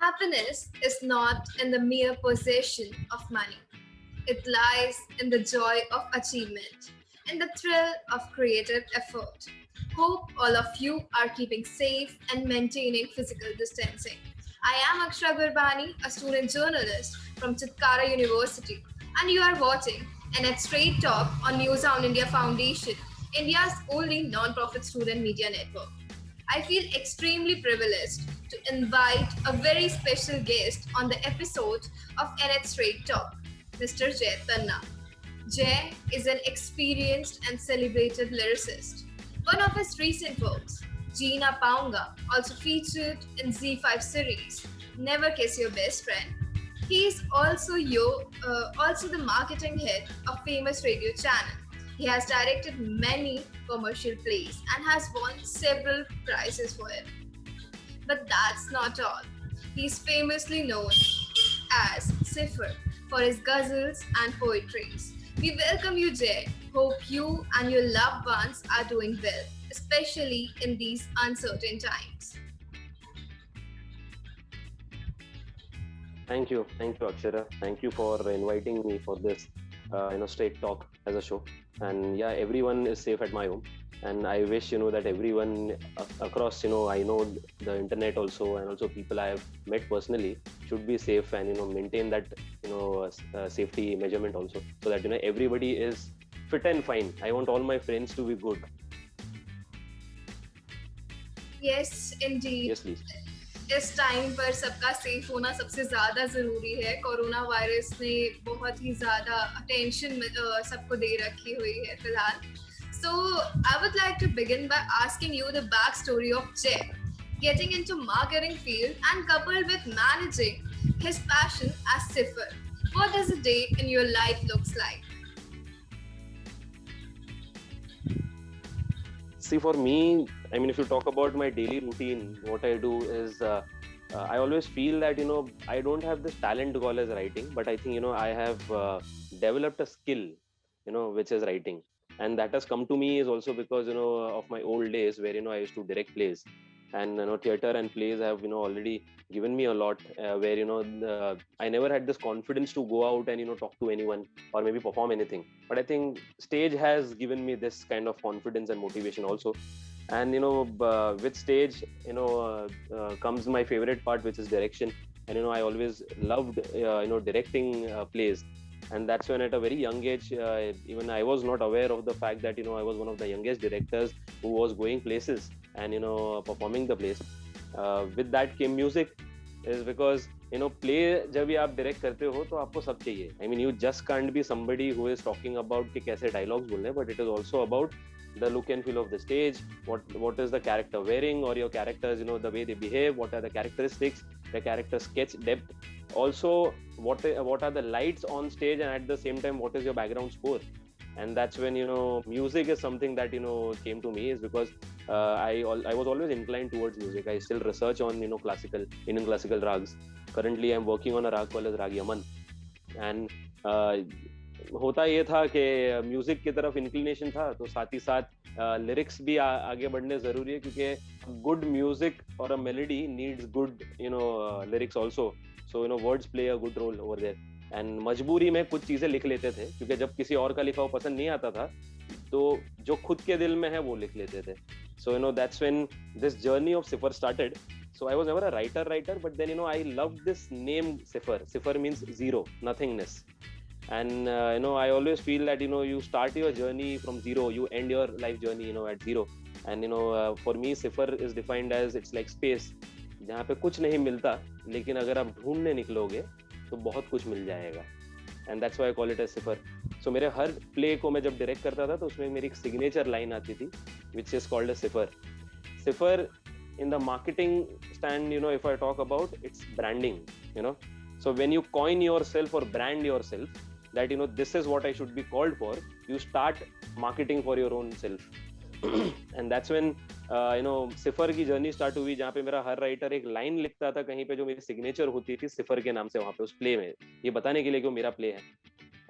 Happiness is not in the mere possession of money. It lies in the joy of achievement, in the thrill of creative effort. Hope all of you are keeping safe and maintaining physical distancing. I am Akshra Gurbani, a student journalist from Chitkara University, and you are watching NH Straight Talk on New Sound India Foundation, India's only non-profit student media network. I feel extremely privileged to invite a very special guest on the episode of NH Straight Talk, Mr. Jay Tanna. Jay is an experienced and celebrated lyricist. One of his recent works, Gina Paunga, also featured in Z5 series Never Kiss Your Best Friend. He is also the marketing head of famous radio channel. He has directed many commercial plays and has won several prizes for it. But that's not all. He's famously known as Sifar for his ghazals and poetries. We welcome you, Jay. Hope you and your loved ones are doing well, especially in these uncertain times. Thank you, Akshara. Thank you for inviting me for this, straight talk as a show. And yeah, everyone is safe at my home, and I wish that everyone across, I know the internet also, and also people I have met personally should be safe and maintain that safety measurement also, so that everybody is fit and fine. I want all my friends to be good. Yes, indeed. Yes, please. इस time पर सबका safe होना सबसे ज़्यादा ज़रूरी है. Corona virus ने बहुत ही ज़्यादा अटेंशन सबको दे रखी हुई है फिलहाल. So I would like to begin by asking you the backstory of Jay getting into marketing field and coupled with managing his passion as Sifar. What does a day in your life looks like? See, for me, I mean, if you talk about my daily routine, what I do is I always feel that I don't have this talent to call as writing, but I think I have developed a skill, which is writing, and that has come to me is also because of my old days where I used to direct plays, and theater and plays have already given me a lot. Where I never had this confidence to go out and talk to anyone or maybe perform anything, but I think stage has given me this kind of confidence and motivation also. And with stage comes my favorite part, which is direction. And I always loved directing plays, and that's when at a very young age, even I was not aware of the fact that I was one of the youngest directors who was going places and performing the plays. With that came music, is because play जब भी आप direct करते हो तो आपको सब चाहिए. I mean, you just can't be somebody who is talking about कि कैसे dialogues बोलने, but it is also about the look and feel of the stage, what is the character wearing, or your characters, the way they behave, what are the characteristics, the character sketch depth. Also, what are the lights on stage, and at the same time, what is your background score? And that's when music is something that came to me, is because I was always inclined towards music. I still research on classical Indian classical rags. Currently, I'm working on a rag called as Rag Yaman, and होता ये था कि music की तरफ inclination था, तो साथ ही साथ लिरिक्स भी आगे बढ़ने जरूरी है, क्योंकि गुड म्यूजिक और a melody needs good lyrics also. So words play a good role over there. And मजबूरी में कुछ चीजें लिख लेते थे, क्योंकि जब किसी और का लिखा हुआ पसंद नहीं आता था, तो जो खुद के दिल में है वो लिख लेते थे. So that's when this journey of cipher started. So I was never a writer, but then I loved this name Sifar. Sifar means zero, nothingness. And I always feel that you start your journey from zero, you end your life journey at zero. And for me, Sifar is defined as, it's like space जहाँ पे कुछ नहीं मिलता, लेकिन अगर आप ढूंढने निकलोगे तो बहुत कुछ मिल जाएगा. And that's why I call it as Sifar. So मेरे हर प्ले को मैं जब डायरेक्ट करता था तो उसमें मेरी एक सिग्नेचर लाइन आती थी, which is called as Sifar. Sifar in the marketing stand, if I talk about, it's branding. So when you coin yourself or brand yourself that this is what I should be called for, you start marketing for your own self. And that's when सिफर की journey start हुई, जहाँ पे मेरा हर writer एक line लिखता था कहीं पे जो मेरी सिग्नेचर होती थी सिफर के नाम से वहां पे उस प्ले में, ये बताने के लिए कि वो मेरा प्ले है.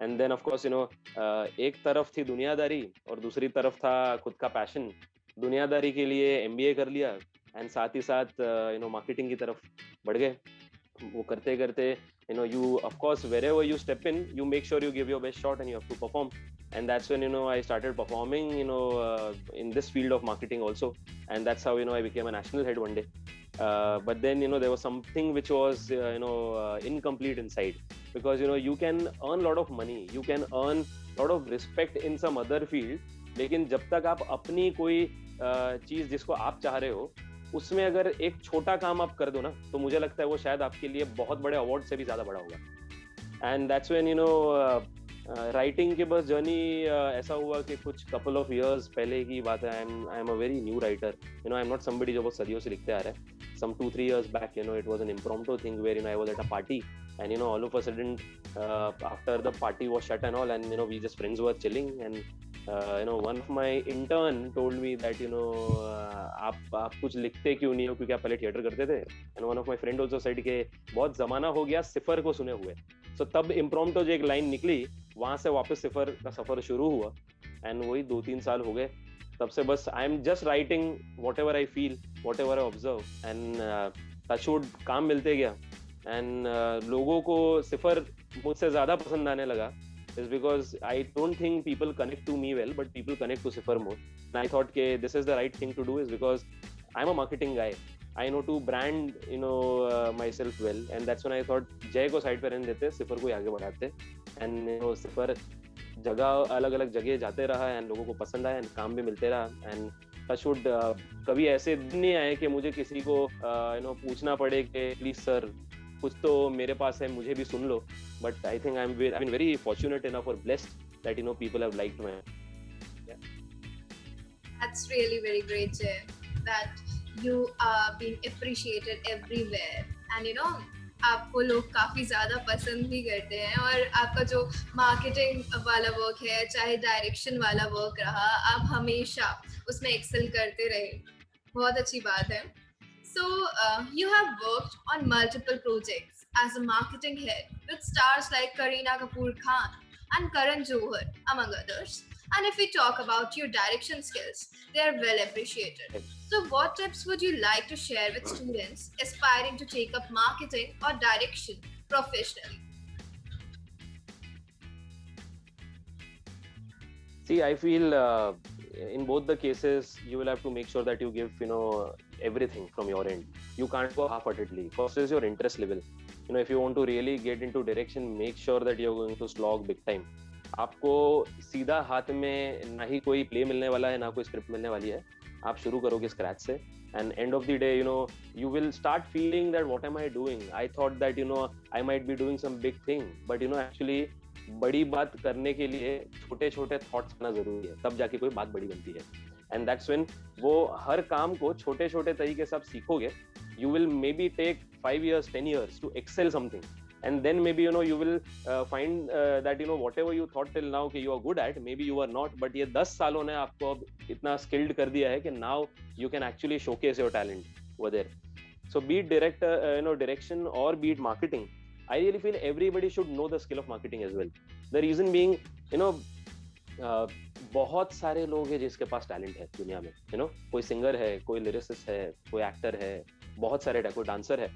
एंड देन ऑफ कोर्स एक तरफ थी दुनियादारी और दूसरी तरफ था खुद का पैशन. दुनियादारी के लिए एमबीए कर लिया, एंड साथ ही साथ मार्केटिंग की तरफ बढ़ गए. वो करते करते you of course wherever you step in, you make sure you give your best shot and you have to perform. And that's when I started performing in this field of marketing also. And that's how I became a national head one day. But then there was something which was incomplete inside, because you can earn a lot of money, you can earn a lot of respect in some other field, लेकिन जब तक आप अपनी कोई चीज जिसको आप चाह रहे हो उसमें अगर एक छोटा काम आप कर दो ना, तो मुझे लगता है वो शायद आपके लिए बहुत बड़े अवार्ड से भी ज्यादा बड़ा होगा. एंड दैट्स व्हेन राइटिंग के बस जर्नी ऐसा हुआ कि कुछ कपल ऑफ इयर्स पहले की बात है. आई am a very new writer. I am not somebody जो बहुत सदियों से लिखते आ रहा है. Some 2-3 years back, it was an impromptu thing where I was at a party, and all of a sudden after the party was shut and all, and we just friends were chilling, and one of my intern told me that आप कुछ लिखते क्यों नहीं हो, क्योंकि आप पहले theatre करते थे. and one of my friend also said कि बहुत जमाना हो गया सिफर को सुने हुए. so तब impromptu जो एक लाइन निकली, वहां से वापस सिफर का सफर शुरू हुआ. and वही 2-3 साल हो गए. तब से बस I am just writing whatever I feel, whatever I observe, and touchwood काम मिलते गया. एंड लोगों को सिफर मुझसे ज्यादा पसंद आने लगा, is because I don't think people connect to me well, but people connect to Sifar more. And I thought that this is the right thing to do, is because I'm a marketing guy. I know to brand myself well, and that's when I thought जय को side पे रहने देते, सिफर को आगे बढ़ाते. And सिफर जगह अलग अलग जगह जाते रहा, एंड लोगों को पसंद आया, एंड काम भी मिलते रहा. एंड टचवुड कभी ऐसे दिन नहीं आए कि मुझे किसी को पूछना पड़े कि प्लीज सर कुछ तो मेरे पास है, मुझे भी सुन लो. But I think I been very fortunate enough और blessed that people have liked my. That's really very great, Jay, that you are being appreciated everywhere, and आपको लोग काफी ज्यादा पसंद भी करते हैं. और आपका जो मार्केटिंग वाला वर्क है, चाहे डायरेक्शन वाला वर्क रहा, आप हमेशा उसमें एक्सेल करते रहे. बहुत अच्छी बात है. So you have worked on multiple projects as a marketing head with stars like Kareena Kapoor Khan and Karan Johar, among others. And if we talk about your direction skills, they are well appreciated. So what tips would you like to share with students aspiring to take up marketing or direction professionally? See, I feel in both the cases, you will have to make sure that you give, everything from your end. You can't go half-heartedly. First is your interest level. If you want to really get into direction, make sure that you're going to slog big time. आपको सीधा हाथ में ना ही कोई play मिलने वाला है, ना कोई स्क्रिप्ट मिलने वाली है. आप शुरू करोगे स्क्रैच से, and end of the day, you will start feeling that what am I doing? I thought that, I might be doing some big thing, but actually बड़ी बात करने के लिए छोटे छोटे थॉट्स आना जरूरी है, तब जाके कोई बात बड़ी बनती है. एंड दैट्स व्हेन वो हर काम को छोटे छोटे तरीके से आप सीखोगे, you will maybe take 5 years, 10 years to excel something. And then maybe you will find that whatever you thought till now कि you are good at, maybe you are not, but ये 10 सालों ने आपको अब इतना skilled कर दिया है कि now you can actually showcase your talent over there. So be it direction or be it marketing, I really feel everybody should know the skill of marketing as well. The reason being, बहुत सारे लोग हैं जिसके पास talent है दुनिया में. कोई singer है, कोई लिरिसिस्ट है, कोई एक्टर है, बहुत सारे कोई डांसर है.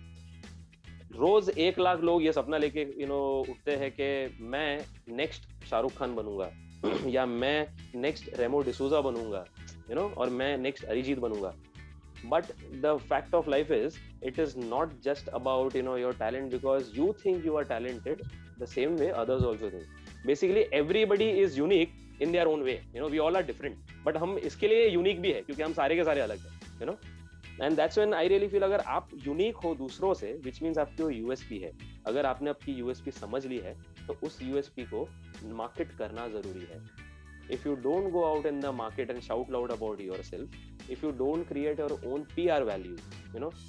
रोज 1 लाख लोग ये सपना लेके उठते हैं कि मैं नेक्स्ट शाहरुख खान बनूंगा या मैं नेक्स्ट रेमो डिसूजा बनूंगा, और मैं नेक्स्ट अरिजीत बनूंगा. But the fact of life is, it is not just about your talent, because you think you are talented the same way others also think. Basically everybody is unique in their own way. We all are different, but हम इसके लिए unique भी है क्योंकि हम सारे के सारे अलग हैं. And that's when I really feel अगर आप unique हो दूसरों से, which means आपकी वो USP है. अगर आपने आपकी USP समझ ली है, तो उस USP को market करना जरूरी है. If you don't go out in the market and shout loud about yourself, if you don't create your own PR value,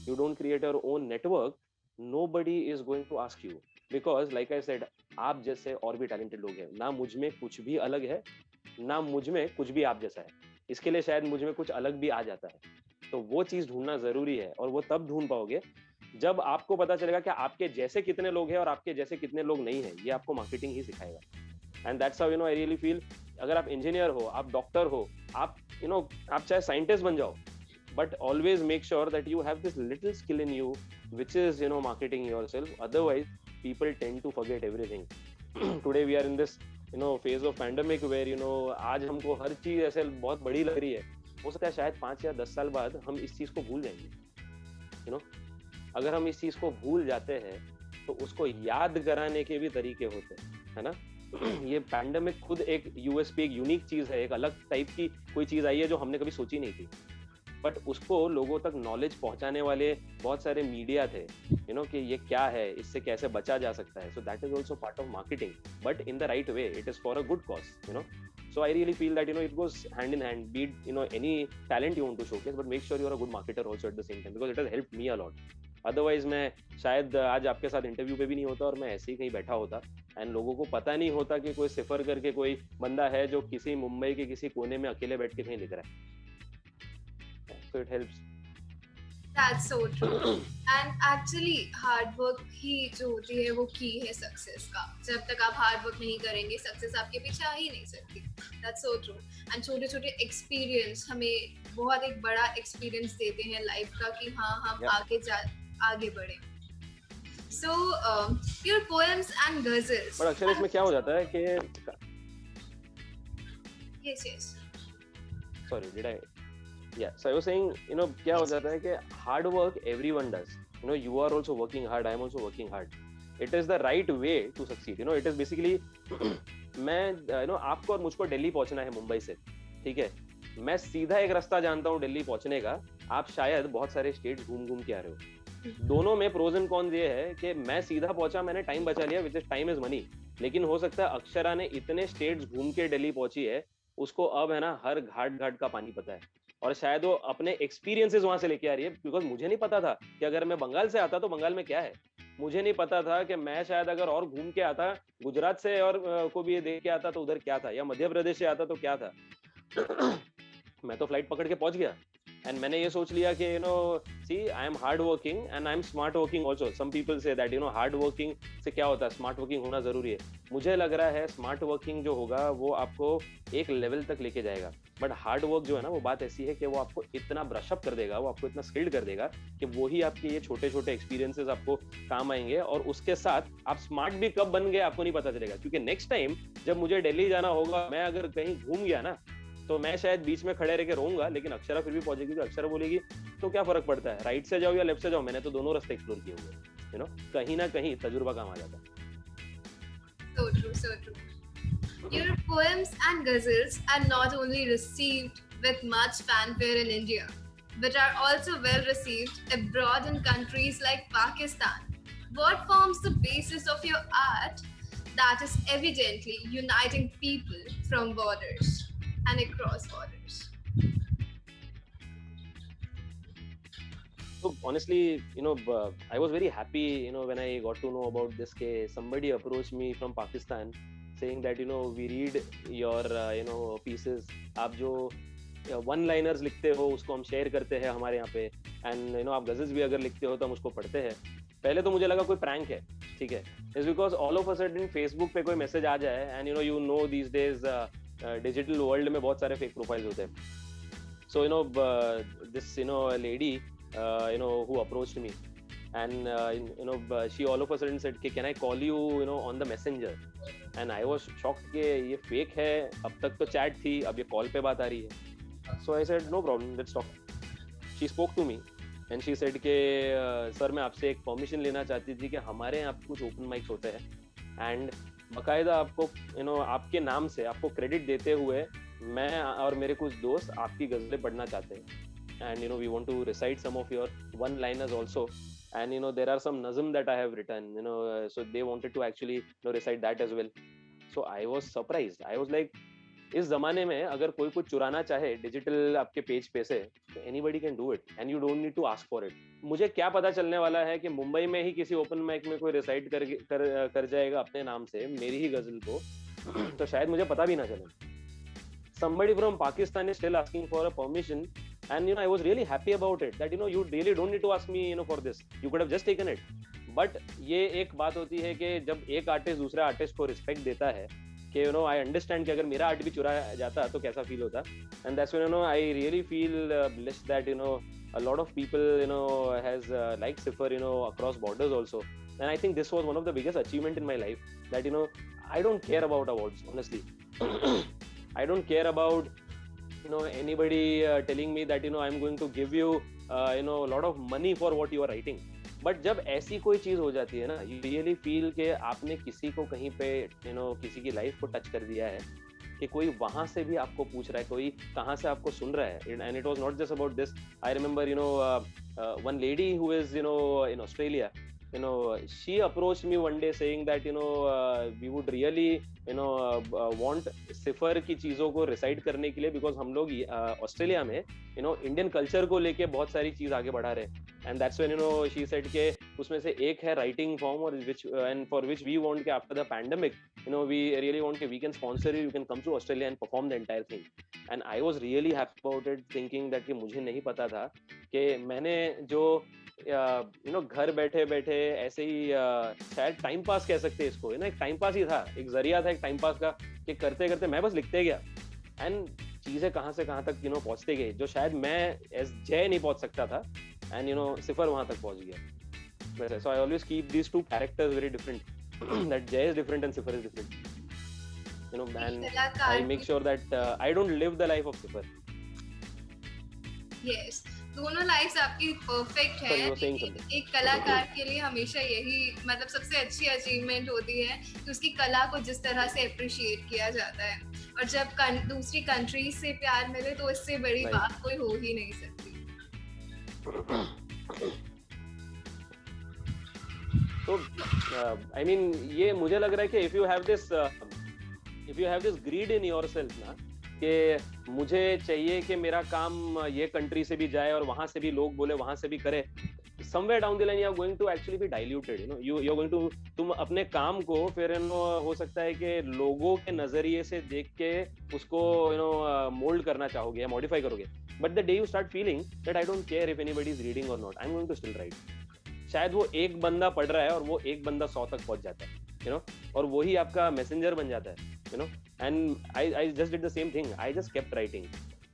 you don't create your own network, nobody is going to ask you. Because like I said, आप जैसे और भी talented लोग हैं. ना मुझ में कुछ भी अलग है, ना मुझ में कुछ भी आप जैसा है. इसके लिए शायद मुझ में कुछ अलग भी आ जाता है. तो वो चीज ढूंढना जरूरी है, और वो तब ढूंढ पाओगे जब आपको पता चलेगा कि आपके जैसे कितने लोग हैं और आपके जैसे कितने लोग नहीं हैं. ये आपको मार्केटिंग ही सिखाएगा. And that's how I really feel, अगर आप इंजीनियर हो, आप डॉक्टर हो, आप आप चाहे साइंटिस्ट बन जाओ, but always make sure that you have this little skill in you which is marketing yourself. Otherwise people tend to forget everything. Today we are in this phase of pandemic where आज हमको हर चीज ऐसे बहुत बड़ी लग रही है, हो सकता है शायद 5 या 10 साल बाद हम इस चीज को भूल जाएंगे। अगर हम इस चीज को भूल जाते हैं तो उसको याद कराने के भी तरीके होते हैं, है ना। ये पैंडेमिक खुद एक यूएसपी, एक यूनिक चीज है, एक अलग टाइप की कोई चीज आई है जो हमने कभी सोची नहीं थी, बट उसको लोगों तक नॉलेज पहुंचाने वाले बहुत सारे मीडिया थे, कि ये क्या है, इससे कैसे बचा जा सकता है। So that is also part of marketing, but in the right way, it is for a good cause, So I really feel that it goes hand in hand. Be it any talent you want to showcase, but make sure you are a good marketer also at the same time, because it has helped me a lot. Otherwise मैं शायद आज आपके साथ interview पे भी नहीं होता और मैं ऐसे ही कहीं बैठा होता, एंड लोगों को पता नहीं होता कि कोई सिफर करके कोई बंदा है जो किसी मुंबई के किसी कोने में अकेले बैठ के कहीं लिख रहा है। So it helps. That's so true. And actually hard work ही जो होती है वो की है सक्सेस का। जब तक आप हार्ड वर्क नहीं करेंगे आगे आपके पीछे आ ही नहीं सकती। That's so true. And छोटे छोटे एक्सपीरियंस हमें बहुत एक बड़ा एक्सपीरियंस देते हैं लाइफ का कि हाँ हम आगे बढ़े। So your poems and ghazals. पर अक्सर इसमें क्या हो जाता है कि yes. Sorry, did I? Yeah, so I was saying, क्या हो जाता है कि hard work everyone does. You are also working hard, I am also working hard. It is the right way to succeed. It is basically मैं आपको और मुझको दिल्ली पहुंचना है मुंबई से, ठीक है। मैं सीधा एक रास्ता जानता हूँ दिल्ली पहुंचने का, आप शायद बहुत सारे स्टेट्स घूम के आ रहे हो। दोनों में प्रोज एंड कॉन्स ये है कि मैं सीधा पहुंचा, मैंने टाइम बचा लिया, which is time is money. लेकिन हो सकता है अक्षरा ने इतने स्टेट्स घूम के दिल्ली पहुंची है, उसको अब है ना हर घाट का पानी पता है, और शायद वो अपने एक्सपीरियंसेस वहां से लेके आ रही है। बिकॉज मुझे नहीं पता था कि अगर मैं बंगाल से आता तो बंगाल में क्या है, मुझे नहीं पता था कि मैं शायद अगर और घूम के आता, गुजरात से और को भी देख के आता तो उधर क्या था, या मध्य प्रदेश से आता तो क्या था। मैं तो फ्लाइट पकड़ के पहुंच गया, एंड मैंने ये सोच लिया कि see I am hard working and I am smart working also. Some people say that hard working से क्या होता है, स्मार्ट वर्किंग होना जरूरी है। मुझे लग रहा है स्मार्ट वर्किंग जो होगा वो आपको एक लेवल तक लेके जाएगा, बट हार्ड वर्क जो है ना, वो बात ऐसी है कि वो आपको इतना ब्रशअप कर देगा, वो आपको इतना स्किल्ड कर देगा कि वही आपके ये छोटे छोटे एक्सपीरियंसेस आपको काम आएंगे, और उसके साथ आप स्मार्ट भी कब बन गए आपको नहीं पता चलेगा। क्योंकि नेक्स्ट टाइम जब मुझे दिल्ली जाना होगा, मैं अगर कहीं घूम गया ना, तो मैं शायद बीच में खड़े रह के रहूंगा, लेकिन अक्षरा फिर भी पहुंचेगी, क्योंकि अक्षरा बोलेगी तो क्या फर्क पड़ता है, राइट से जाओ या लेफ्ट से जाओ, मैंने तो दोनों रास्ते एक्सप्लोर किए हुए। कहीं ना कहीं तजुर्बा काम आ जाता है। So true. Your poems and ghazals are not only received with much fanfare in India, but are also well received abroad in countries like Pakistan. What forms the basis of your art that is evidently uniting people from borders and across borders? So honestly, I was very happy, when I got to know about this case. Somebody approached me from Pakistan saying that, we read your, pieces. आप जो one liners लिखते हो उसको हम share करते हैं हमारे यहाँ पे, एंड आप गजल्स भी अगर लिखते हो तो हम उसको पढ़ते हैं। पहले तो मुझे लगा कोई प्रैंक है, ठीक है, it's because all of a sudden Facebook पे कोई मैसेज आ जाए, and you know these days digital world में बहुत सारे फेक प्रोफाइल्स होते हैं। So this lady who approached me, and she all of a sudden said, can I call you on the messenger? And I was shocked कि ये fake है, अब तक तो chat थी, अब ये call पे बात आ रही है। So I said no problem, let's talk. She spoke to me and she said कि सर मैं आपसे एक परमिशन लेना चाहती थी कि हमारे यहाँ कुछ ओपन माइक्स होते हैं, एंड बाकायदा आपको आपके नाम से आपको क्रेडिट देते हुए मैं और मेरे कुछ दोस्त आपकी गजलें पढ़ना चाहते हैं, and we want to recite some of your one liners also, and there are some nazm that I have written, so they wanted to actually recite that as well. So I was surprised. I was like, इस जमाने में अगर कोई कुछ चुराना चाहे digital आपके page पे से, तो anybody can do it and you don't need to ask for it. मुझे क्या पता चलने वाला है कि मुंबई में ही किसी ओपन माइक में कोई रिसाइट कर जाएगा अपने नाम से मेरी ही गजल को, तो शायद मुझे पता भी ना चले। Somebody from Pakistan is still asking for a permission, and I was really happy about it, that you really don't need to ask me for this, you could have just taken it. But ये एक बात होती है कि जब एक artist दूसरे artist को रिस्पेक्ट देता है, कि आई अंडरस्टैंड कि अगर मेरा आर्ट भी चुराया जाता तो कैसा फील होता. And that's when I really feel blessed that a lot of people has like Cipher across borders also. And I think this was one of the biggest achievement in my life, that I don't care about awards, honestly. I don't care about anybody telling me that I'm going to give you a lot of money for what you are writing. But जब ऐसी कोई चीज हो जाती है ना, you really feel कि आपने किसी को कहीं पे किसी की लाइफ को टच कर दिया है, कि कोई वहां से भी आपको पूछ रहा है, कोई कहाँ से आपको सुन रहा है. And it was not just about this. I remember one lady who is in Australia, she approached me one day saying that we would really want सिफर की चीजों को रिसाइड करने के लिए, बिकॉज हम लोग ऑस्ट्रेलिया में इंडियन कल्चर को लेके बहुत सारी चीज आगे बढ़ा रहे हैं. And that's when she said के उसमें से एक है राइटिंग फॉर्म, और which and for which we want के after the pandemic we really want के we can sponsor you can come to Australia and perform the entire thing. And I was really happy about it, thinking that कि मुझे नहीं पता था कि मैंने जो घर बैठे बैठे ऐसे ही शायद टाइम पास कह सकते हैं इसको, एक टाइम पास ही था, एक जरिया था एक टाइम पास का, कि करते करते मैं बस लिखते गया एंड चीजें कहाँ से कहाँ तक पहुंचते गए, जो शायद मैं एज जय नहीं पहुंच सकता था, एंड सिफर वहां तक पहुंच गया वैसे. So I always keep these two characters very different, that Jay is different and Sifar is different, and I make sure that I don't live the life of Sifar. Yes, दोनों लाइफ्स आपकी परफेक्ट है. एक कलाकार के लिए हमेशा यही मतलब सबसे अच्छी अचीवमेंट होती है कि उसकी कला को जिस तरह से अप्रिशिएट किया जाता है, और जब दूसरी कंट्री से प्यार मिले तो इससे बड़ी बात कोई हो ही नहीं सकती. तो आई मीन ये मुझे लग रहा है कि if you have this grid in yourself ना, कि मुझे चाहिए कि मेरा काम ये कंट्री से भी जाए और वहां से भी लोग बोले, वहां से भी करे, somewhere down the line you are going to actually be diluted, you're going to, तुम अपने काम को फिर हो सकता है कि लोगों के नजरिए से देख के उसको मोल्ड करना चाहोगे या मॉडिफाई करोगे. But the day you start feeling that I don't care if anybody is reading or not, I am going to still write. शायद वो एक बंदा पढ़ रहा है और वो एक बंदा 100 तक पहुंच जाता है, और वही आपका मैसेंजर बन जाता है, and I just did the same thing. I just kept writing.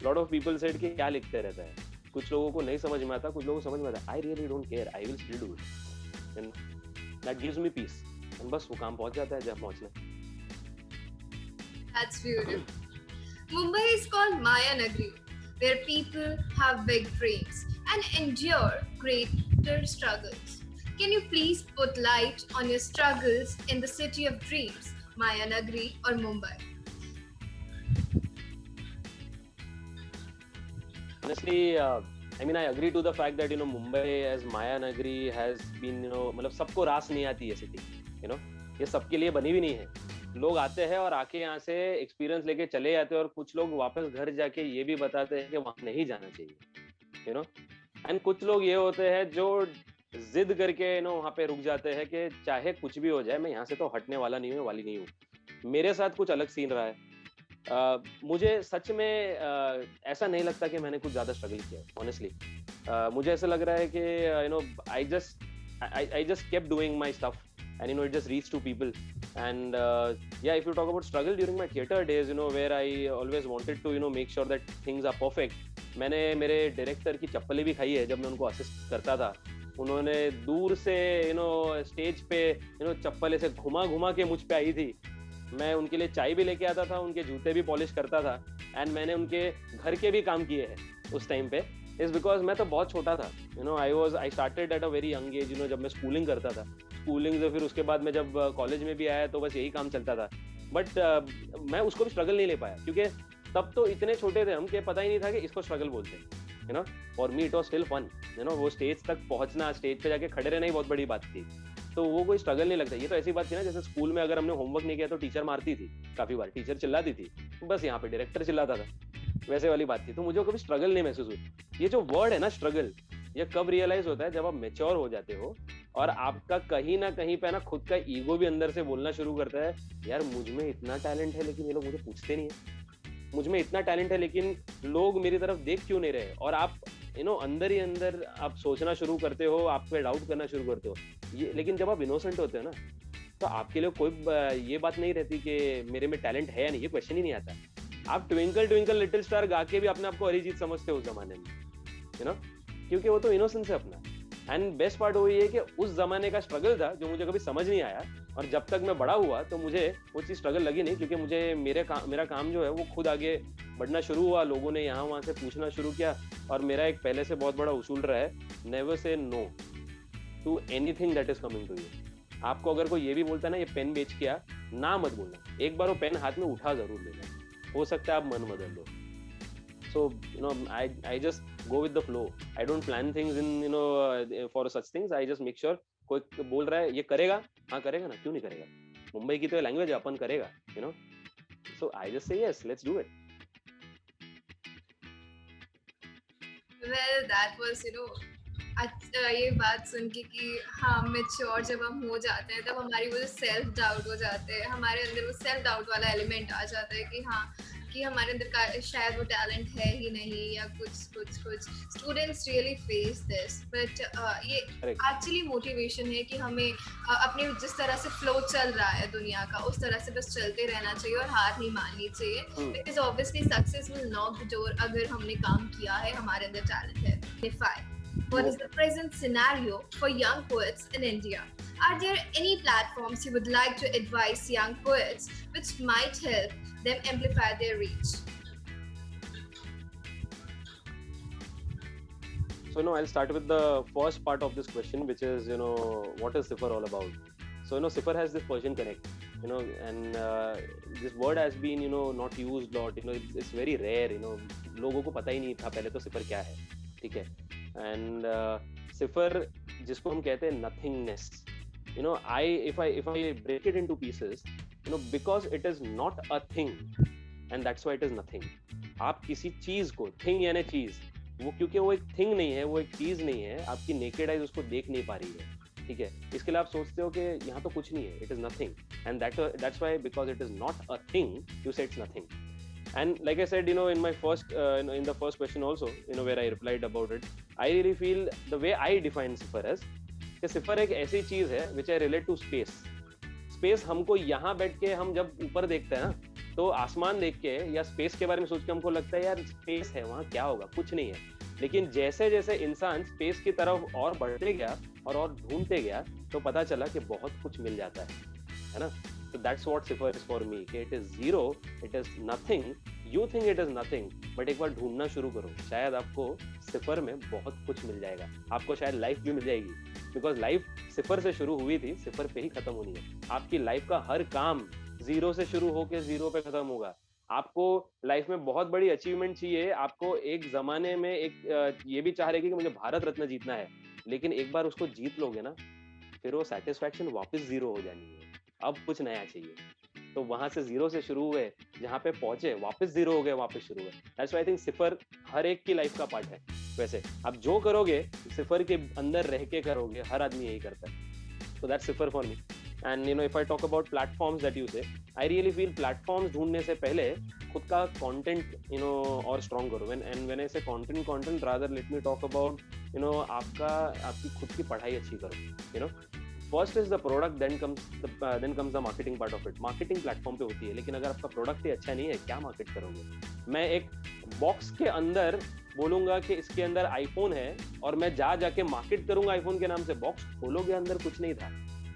Lot of people said कि क्या लिखते रहता है. कुछ लोगों को नहीं समझ में आता, कुछ लोगों को समझ में आता. I really don't care. I will still do it. And that gives me peace. And बस वो काम पहुंच जाता है जब पहुंचना. That's beautiful. Mumbai is called Maya Nagari, where people have big dreams and endure greater struggles. Can you please put light on your struggles in the city of dreams, Maya Nagari or Mumbai? Honestly, I mean I agree to the fact that Mumbai as Maya Nagari has been मतलब सबको रास नहीं आती है city, ये सबके लिए बनी भी नहीं है. लोग आते हैं और आके यहाँ से एक्सपीरियंस लेके चले जाते हैं, और कुछ लोग वापस घर जाके ये भी बताते हैं कि वहाँ नहीं जाना चाहिए, एंड कुछ लोग ये होते हैं जो जिद करके वहाँ पे रुक जाते हैं कि चाहे कुछ भी हो जाए मैं यहाँ से तो हटने वाला नहीं हूँ, वाली नहीं हूँ. मेरे साथ कुछ अलग सीन रहा है. मुझे सच में ऐसा नहीं लगता कि मैंने कुछ ज्यादा स्ट्रगल किया, ऑनेस्टली. मुझे ऐसा लग रहा है कि I just kept doing my stuff and it just reached to people. And yeah, if you talk about struggle during my theater days, where I always wanted to make sure that things are perfect, मैंने मेरे director की चप्पलें भी खाई है जब मैं उनको असिस्ट करता था. उन्होंने दूर से स्टेज पे चप्पल ऐसे घुमा घुमा के मुझ पे आई थी. मैं उनके लिए चाय भी लेके आता था, उनके जूते भी पॉलिश करता था, एंड मैंने उनके घर के भी काम किए हैं उस टाइम पे. इज बिकॉज मैं तो बहुत छोटा था, I started at a very young age, जब मैं स्कूलिंग करता था. स्कूलिंग से फिर उसके बाद मैं जब कॉलेज में भी आया तो बस यही काम चलता था. बट मैं उसको भी स्ट्रगल नहीं ले पाया, क्योंकि तब तो इतने छोटे थे हम कि पता ही नहीं था कि इसको स्ट्रगल बोलते हैं. For me it was still fun. वो स्टेज तक पहुंचना, स्टेज पे जाके खड़े रहना ही बहुत बड़ी बात थी. तो वो कोई स्ट्रगल नहीं लगता. ये तो ऐसी बात थी ना, जैसे स्कूल में अगर हमने होमवर्क नहीं किया तो टीचर मारती थी, काफी बार टीचर चिल्लाती थी, बस यहाँ पे डायरेक्टर चिल्लाता था, वैसे वाली बात थी. तो मुझे कभी स्ट्रगल नहीं महसूस हुई. ये जो वर्ड है ना स्ट्रगल, ये कब रियलाइज होता है जब आप मैच्योर हो जाते हो और आपका कहीं ना कहीं पे ना खुद का ईगो भी अंदर से बोलना शुरू करता है, यार मुझ में इतना टैलेंट है लेकिन ये लोग मुझे पूछते नहीं है. मुझ में इतना टैलेंट है लेकिन लोग मेरी तरफ देख क्यों नहीं रहे. और आप अंदर ही अंदर आप सोचना शुरू करते हो, आप पे डाउट करना शुरू करते हो. ये लेकिन जब आप इनोसेंट होते हो ना, तो आपके लिए कोई ये बात नहीं रहती कि मेरे में टैलेंट है या नहीं, ये क्वेश्चन ही नहीं आता। आप ट्विंकल ट्विंकल लिटिल स्टार गा के भी अपने आप को अरिजीत समझते हो उस जमाने में, यू नो, क्योंकि वो तो इनोसेंस है अपना। एंड बेस्ट पार्ट वो ये है कि उस जमाने का स्ट्रगल था जो मुझे कभी समझ नहीं आया, और जब तक मैं बड़ा हुआ तो मुझे वो चीज स्ट्रगल लगी नहीं, क्योंकि मुझे मेरा काम जो है वो खुद आगे बढ़ना शुरू हुआ। लोगों ने यहाँ वहां से पूछना शुरू किया, और मेरा एक पहले से बहुत बड़ा उसूल रहा है, never say no to anything that is coming to you. आपको अगर कोई ये भी बोलता है ना ये पेन बेच के आ, ना मत बोलना, एक बार वो पेन हाथ में उठा जरूर लेना, हो सकता है आप मन बदल दो। So you know, I just go with the flow. I don't plan things in for such things. I just make sure कोई बोल रहा है ये करेगा, हाँ करेगा ना, क्यों नहीं करेगा, मुंबई की तो लैंग्वेज है, अपन करेगा, you know. So I just say yes, let's do it. Well, that was ये बात सुन के कि हाँ मैच्योर जब हम हो जाते हैं तब हमारी वो जो सेल्फ डाउट हो जाते हैं, हमारे अंदर वो सेल्फ डाउट वाला एलिमेंट आ जाता है कि हाँ कि हमारे अंदर का शायद वो टैलेंट है ही नहीं, या कुछ students really face this, but ये एक्चुअली मोटिवेशन है कि हमें अपने जिस तरह से फ्लो चल रहा है दुनिया का उस तरह से बस चलते रहना चाहिए और हार नहीं माननी चाहिए, because obviously success will knock the door अगर हमने काम किया है, हमारे अंदर टैलेंट है। What is the present scenario for young poets in India? Are there any platforms you would like to advise young poets which might help them amplify their reach? So I'll start with the first part of this question, which is what is Cipher all about? So Cipher has this Persian connect, and this word has been not used lot, it's very rare, लोगों को पता ही नहीं था पहले तो Cipher क्या है, ठीक है। एंड सिफर जिसको हम कहते हैं nothingness, if I break it into pieces, because it is not a thing and that's why it is nothing. आप किसी चीज को, थिंग यानी चीज, वो क्योंकि वो एक थिंग नहीं है, वो एक चीज नहीं है, आपकी नेकेड आइज उसको देख नहीं पा रही है, ठीक है, इसके लिए आप सोचते हो कि यहाँ तो कुछ नहीं है, it is nothing, and that's why because it is not a thing you say it's nothing. And like I said, in my first in the first question also, where I replied about it, I really feel the way I define Cipher as कि Cipher एक ऐसी चीज है which I relate to space. Space हमको यहाँ बैठ के हम जब ऊपर देखते हैं ना, तो आसमान देख के या स्पेस के बारे में सोच के हमको लगता है यार स्पेस है, वहाँ क्या होगा, कुछ नहीं है। लेकिन जैसे जैसे इंसान स्पेस की तरफ और बढ़ते गया और ढूंढते गया, तो पता चला कि बहुत कुछ मिल जाता है ना। So that's what Cipher is for me. It is zero, it is nothing. You think it is nothing, but एक बार ढूंढना शुरू करो, शायद आपको सिफर में बहुत कुछ मिल जाएगा, आपको शायद लाइफ भी मिल जाएगी, बिकॉज लाइफ सिफर से शुरू हुई थी, सिफर पे ही खत्म होनी है। आपकी लाइफ का हर काम जीरो से शुरू होकर जीरो पे खत्म होगा। आपको लाइफ में बहुत बड़ी अचीवमेंट चाहिए, आपको एक जमाने में एक ये भी चाह रहे कि मुझे भारत रत्न जीतना है, लेकिन एक बार उसको जीत लोगे ना, फिर वो सेटिस्फैक्शन वापस जीरो हो जानी है, अब कुछ नया चाहिए। तो वहां से जीरो से शुरू हुए, जहाँ पे पहुंचे वापस जीरो हो गए, वापस शुरू हुए। दैट्स व्हाई आई थिंक सिफर हर एक की लाइफ का पार्ट है। वैसे आप जो करोगे सिफर के अंदर रह के करोगे, हर आदमी यही करता है। So that's Cipher for me. And if I talk about platforms that you say, I really feel platforms ढूंढने से पहले खुद का content और strong करो। And when I say content, rather let me talk about आपकी खुद की पढ़ाई अच्छी करो। First is the product, then comes the marketing part of it. Marketing platform पे होती है, लेकिन अगर आपका प्रोडक्ट ही अच्छा नहीं है, क्या मार्केट करोगे? मैं एक बॉक्स के अंदर बोलूंगा कि इसके अंदर आईफोन है और मैं जाके मार्केट करूंगा आईफोन के नाम से, बॉक्स खोलोगे अंदर कुछ नहीं था,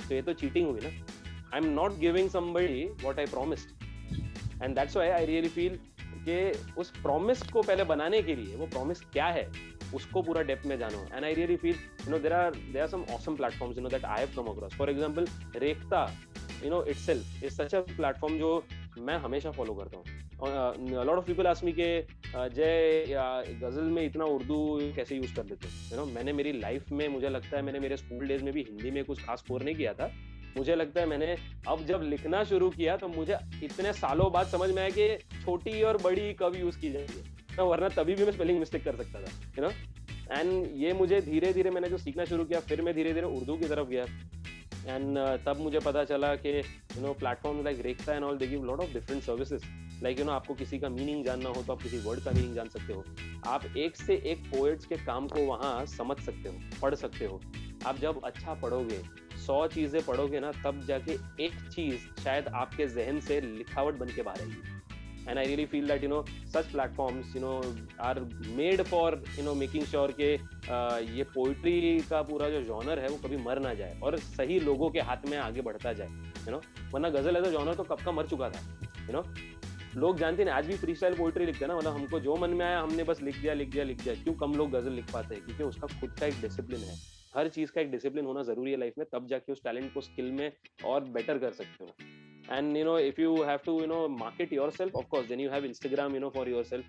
तो ये तो चीटिंग हुई ना। I am not giving somebody what I promised, and that's why I really feel कि उस प्रॉमिस को पहले बनाने के लिए, वो प्रॉमिस क्या है उसको पूरा डेप्थ में जानो। And I really feel there are some awesome platforms that I have come across. For example, Rekhta itself is such a platform जो मैं हमेशा फॉलो करता हूँ। A lot of people ask me कि जय गजल में इतना उर्दू कैसे यूज कर लेते हो। मैंने मेरी लाइफ में, मुझे लगता है मैंने मेरे स्कूल डेज में भी हिंदी में कुछ खास स्कोर नहीं किया था। मुझे लगता है मैंने अब जब लिखना शुरू किया तो मुझे इतने सालों बाद समझ में आया कि छोटी और बड़ी कब यूज की जाती है, तो वरना तभी भी मैं स्पेलिंग मिस्टेक कर सकता था, एंड ये मुझे धीरे धीरे मैंने जो सीखना शुरू किया, फिर मैं धीरे धीरे उर्दू की तरफ गया। एंड तब मुझे पता चला कि platforms like Rekhta and all, they give lot of different services. Like आपको किसी का मीनिंग जानना हो तो आप किसी वर्ड का मीनिंग जान सकते हो, आप एक से एक पोएट्स के काम को वहाँ समझ सकते हो, पढ़ सकते हो। आप जब अच्छा पढ़ोगे, 100 चीजें पढ़ोगे ना, तब जाके एक चीज शायद आपके जहन से लिखावट बन के बाहर आएगी. And I really feel that such platforms are made for making sure कि ये पोइट्री का पूरा जो जॉनर है वो कभी मर ना जाए और सही लोगों के हाथ में आगे बढ़ता जाए. वरना गजल ऐसा जॉनर तो कब का मर चुका था. लोग जानते हैं आज भी फ्री स्टाइल पोइट्री लिखते हैं ना, मतलब हमको जो मन में आया हमने बस लिख दिया. क्यों कम लोग गजल लिख पाते हैं? क्योंकि उसका खुद का एक डिसिप्लिन है. हर चीज का एक डिसिप्लिन होना जरूरी है लाइफ में, तब जाके उस टैलेंट को स्किल में और बेटर कर सकते हो. And if you have to market yourself, of course then you have Instagram for yourself,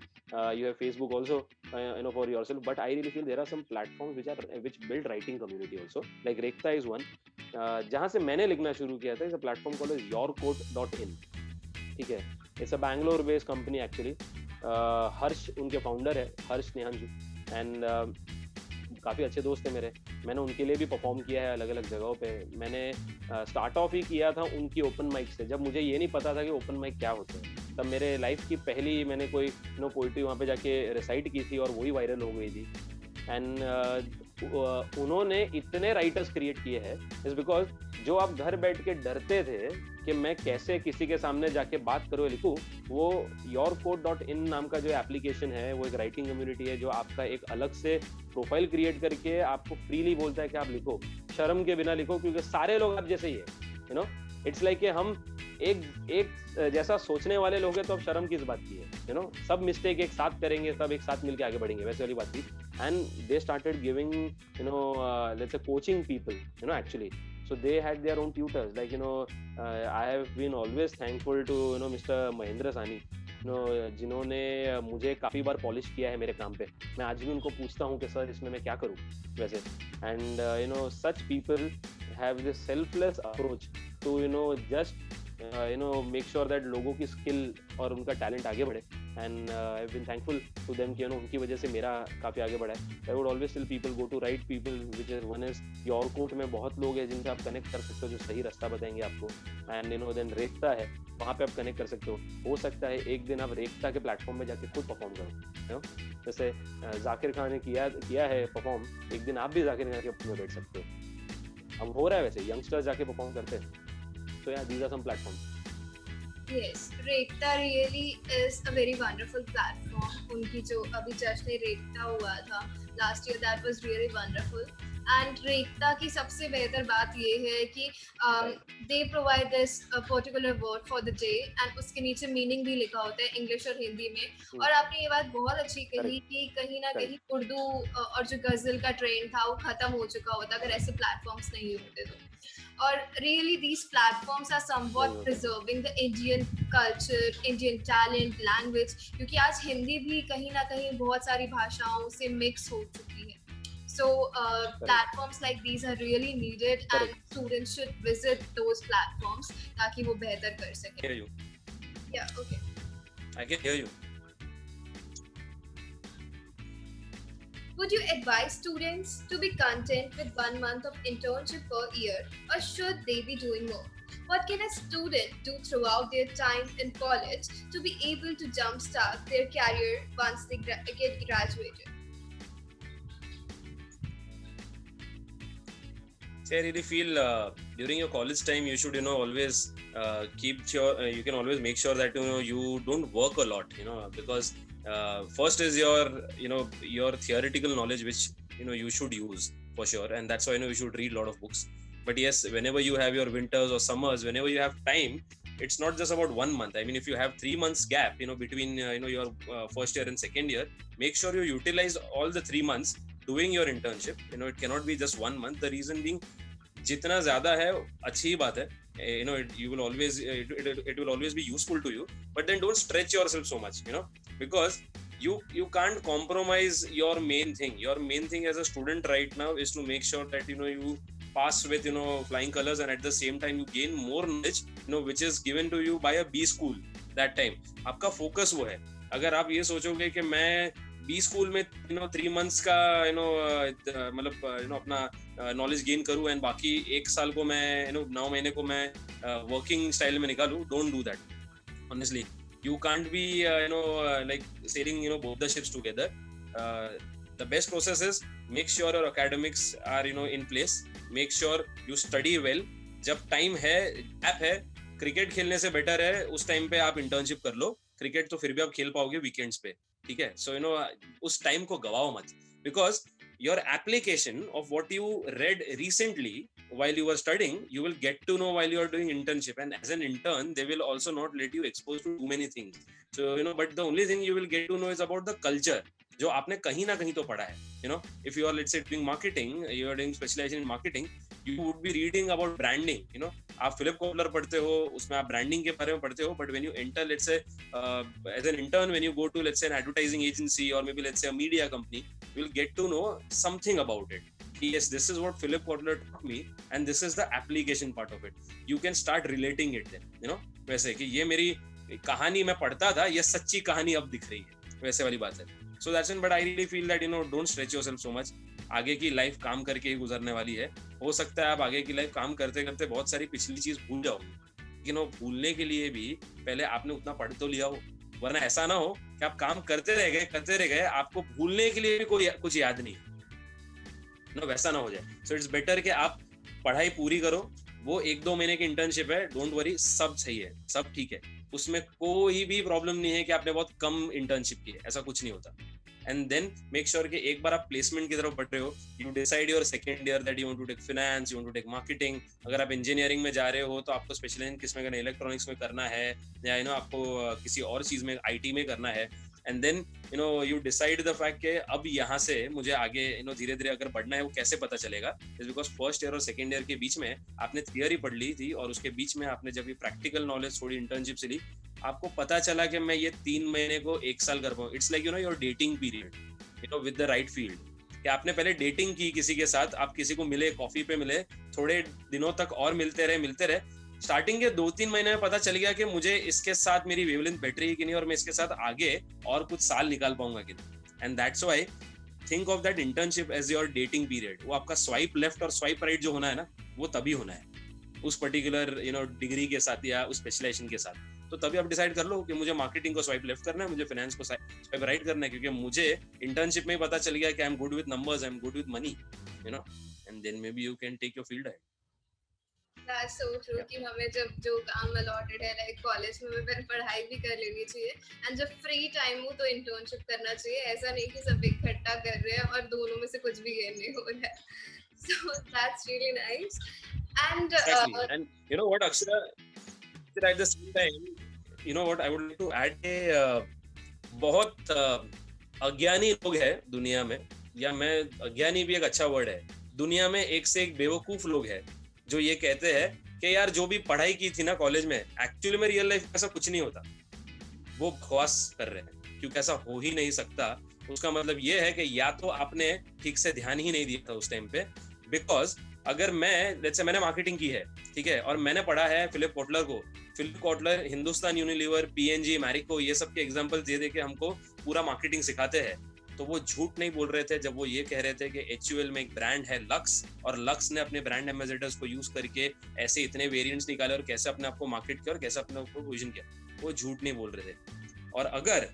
you have Facebook also for yourself, but I really feel there are some platforms which build writing community also, like Rekhta is one. जहाँ से मैंने लिखना शुरू किया था, is a platform called yourquote.in. ठीक है, it's a Bangalore based company actually. हर्ष उनके फाउंडर है, हर्ष नेहांशु, and काफ़ी अच्छे दोस्त हैं मेरे. मैंने उनके लिए भी परफॉर्म किया है अलग अलग जगहों पे. मैंने स्टार्ट ऑफ ही किया था उनकी ओपन माइक से, जब मुझे ये नहीं पता था कि ओपन माइक क्या होते हैं. तब मेरे लाइफ की पहली मैंने कोई पोइट्री वहाँ पे जाके रिसाइट की थी और वही वायरल हो गई थी. एंड उन्होंने इतने राइटर्स क्रिएट किए हैं, इज बिकॉज जो आप घर बैठ के डरते थे कि मैं कैसे किसी के सामने जाके बात करूँ लिखूँ, वो yourquote.in नाम का जो एप्लीकेशन है वो एक राइटिंग कम्युनिटी है जो आपका एक अलग से प्रोफाइल क्रिएट करके आपको फ्रीली बोलता है कि आप लिखो, शर्म के बिना लिखो, क्योंकि सारे लोग आप जैसे ही है. इट्स लाइक कि हम एक जैसा सोचने वाले लोग हैं, तो अब शर्म किस बात की है. सब मिस्टेक एक साथ करेंगे, सब एक साथ मिलके आगे बढ़ेंगे, वैसे वाली बात थी. And they started giving let's say coaching people actually. So they had their own tutors, like I have been always thankful to Mr. Mahendra Sani, जिन्होंने मुझे काफ़ी बार पॉलिश किया है मेरे काम पे. मैं आज भी उनको पूछता हूँ कि सर इसमें मैं क्या करूँ वैसे. And such people have this selfless approach to just make sure that लोगों की स्किल और उनका टैलेंट आगे बढ़े. And I have been thankful to them कि उनकी वजह से मेरा काफ़ी आगे बढ़ा है. I would always tell people go to write people, which is one is YourQuote में बहुत लोग हैं जिनसे आप कनेक्ट कर सकते हो, जो सही रास्ता बताएंगे आपको. एंड देन रेखता है, वहाँ पे आप कनेक्ट कर सकते हो सकता है एक दिन आप रेखता के प्लेटफॉर्म में जाके खुद परफॉर्म करो. जैसे जाकिर खान ने किया है परफॉर्म, एक दिन आप भी जाकिर खान के में बैठ सकते हो. अब हो रहा है वैसे, यंगस्टर्स जाके परफॉर्म करते हैं. So yeah, these are some platforms. Yes, Rekhta really is a very wonderful platform. उनकी जो अभी जश्न रेखता हुआ था last year, that was really wonderful. And Rekhta की सबसे बेहतर बात ये है कि they provide this particular word for the day and उसके नीचे meaning भी लिखा होता है इंग्लिश और हिंदी में. और आपने ये बात बहुत अच्छी कही कि कहीं ना कहीं उर्दू और जो गजल का ट्रेंड था वो खत्म हो चुका होता अगर ऐसे प्लेटफॉर्म्स नहीं होते तो. और really these platforms are somewhat preserving the Indian culture, Indian talent, language, क्योंकि आज हिंदी भी कहीं ना कहीं बहुत सारी भाषाओं से मिक्स हो चुकी है. So platforms like these are really needed and students should visit those platforms ताकि वो बेहतर कर सकें. Hear you. Yeah, okay. I can hear you. Would you advise students to be content with 1 month of internship per year, or should they be doing more? What can a student do throughout their time in college to be able to jumpstart their career once they get graduated? So I really feel during your college time you should always you can always make sure that you don't work a lot, because first is your theoretical knowledge, which you should use for sure, and that's why you should read a lot of books. But yes, whenever you have your winters or summers, whenever you have time, it's not just about 1 month. I mean, if you have 3 months gap between your first year and second year, make sure you utilize all the 3 months doing your internship. It cannot be just 1 month. The reason being, जितना ज़्यादा है अच्छी ही बात है. You will always it will always be useful to you, but then don't stretch yourself so much, because you can't compromise your main thing. Your main thing as a student right now is to make sure that you pass with flying colors, and at the same time you gain more knowledge which is given to you by a B school. That time आपका focus वो है. अगर आप ये सोचोगे कि मैं B school में 3 months का मतलब अपना नॉलेज गेन करूँ एंड बाकी 1 साल को मैं 9 महीने को मैं वर्किंग स्टाइल में निकालूँ, don't do that. Honestly you can't be like sailing both the ships together. The best process is make sure your academics are in place, make sure you study well. जब time है, gap है, cricket खेलने से better है उस time पे आप internship कर लो. क्रिकेट तो फिर भी आप खेल पाओगे वीकेंड्स पे, ठीक है. सो उस टाइम को गवाओ मत, because your application of what you read recently while you were studying, you will get to know while you are doing internship, and as an intern they will also not let you expose to too many things. So but the only thing you will get to know is about the culture जो आपने कहीं ना कहीं तो पढ़ा है. If you are, let's say, doing marketing, you are doing specialization in marketing, you would be reading about branding. आप Philip Kotler पढ़ते हो, उसमें आप ब्रांडिंग के बारे में पढ़ते हो, but when you enter, let's say, as an intern, when you go to, let's say, an advertising agency or maybe, let's say, a media company, you will get to know something about it. Yes, this is what Philip Kotler taught me, and this is the application part of it. You can start relating it then, वैसे कि ये मेरी कहानी मैं पढ़ता था, ये सच्ची कहानी अब दिख रही है, वैसे वाली बात है. So that's it, but I really feel that don't stretch yourself so much. आगे की लाइफ काम करके ही गुजरने वाली है. हो सकता है आप आगे की लाइफ काम करते करते बहुत सारी पिछली चीज भूल जाओ, लेकिन भूलने के लिए भी पहले आपने उतना पढ़ तो लिया हो, वरना ऐसा ना हो कि आप काम करते रह गए, आपको भूलने के लिए भी कोई कुछ याद नहीं, वैसा ना हो जाए. सो इट्स बेटर कि आप पढ़ाई पूरी करो. वो 1-2 महीने की इंटर्नशिप है, डोंट वरी, सब सही है, सब ठीक है, उसमें कोई भी प्रॉब्लम नहीं है कि आपने बहुत कम इंटर्नशिप की है, ऐसा कुछ नहीं होता. एंड देन मेक श्योर कि एक बार आप प्लेसमेंट की तरफ बढ़ रहे हो, you decide your second year that you want to take finance, you want to take marketing. अगर आप इंजीनियरिंग में जा रहे हो तो आपको स्पेशलाइजेशन किस में करना है, इलेक्ट्रॉनिक्स में करना है या आपको किसी और चीज में, आईटी में करना है. And then you decide the fact कि अब यहाँ से मुझे आगे धीरे धीरे अगर बढ़ना है, वो कैसे पता चलेगा? इज बिकॉज फर्स्ट ईयर और सेकंड ईयर के बीच में आपने थियरी पढ़ ली थी, और उसके बीच में आपने जब ये प्रैक्टिकल नॉलेज थोड़ी इंटर्नशिप से ली, आपको पता चला कि मैं ये 3 महीने को 1 साल कर पाऊँ. It's like your dating period with the right field, कि आपने पहले डेटिंग की किसी के साथ, आप किसी को मिले, कॉफी पे मिले, थोड़े दिनों तक और मिलते रहे. स्टार्टिंग के 2-3 महीने में पता चल गया कि मुझे इसके साथ मेरी वेवलेंथ बैठ रही है कि नहीं, और मैं इसके साथ आगे और कुछ साल निकाल पाऊंगा कि नहीं. And that's why think of that internship as your dating period. वो आपका स्वाइप लेफ्ट और स्वाइप राइट जो होना है ना, वो तभी होना है उस पर्टिकुलर डिग्री के साथ या उस स्पेशलाइजेशन के साथ. तो तभी आप डिसाइड कर लो कि मुझे मार्केटिंग को स्वाइप लेफ्ट करना है, मुझे फाइनेंस को स्वाइप राइट करना है, क्योंकि मुझे इंटर्नशिप में ही पता चल गया कि I am good with numbers, I am good with money, and then maybe you can take your field. That's so true कि हमें जब जो काम अलॉटेड है, लाइक कॉलेज में पहले पढ़ाई भी कर लेनी चाहिए, एंड जब फ्री टाइम हो तो इंटर्नशिप करना चाहिए. ऐसा नहीं कि सब इकट्ठा कर रहे हैं और दोनों में से कुछ भी गेन नहीं हो रहा है. So that's really nice. And exactly. And what, Akshara, at the same time, what I would like to add, बहुत अज्ञानी लोग हैं दुनिया में, या मैं अज्ञानी भी एक अच्छा वर्ड है, दुनिया में एक से एक बेवकूफ लोग हैं जो ये कहते हैं कि यार जो भी पढ़ाई की थी ना कॉलेज में, एक्चुअली में रियल लाइफ में ऐसा कुछ नहीं होता. वो बकवास कर रहे हैं, क्योंकि ऐसा हो ही नहीं सकता. उसका मतलब ये है कि या तो आपने ठीक से ध्यान ही नहीं दिया था उस टाइम पे, बिकॉज अगर मैंने मार्केटिंग की है, ठीक है, और मैंने पढ़ा है फिलिप कोटलर को. Philip Kotler Hindustan Unilever, PNG, Marico, ये सब के एग्जांपल दे के हमको पूरा मार्केटिंग सिखाते हैं. तो वो झूठ नहीं बोल रहे थे जब वो ये कह रहे थे कि HUL में एक ब्रांड है लक्स, और लक्स ने अपने ब्रांड एम्बेसडर्स को यूज करके ऐसे इतने वेरिएंट्स निकाले और कैसे अपने आप को मार्केट किया और कैसे अपने आप को पोजीशन किया. वो झूठ नहीं बोल रहे थे. और अगर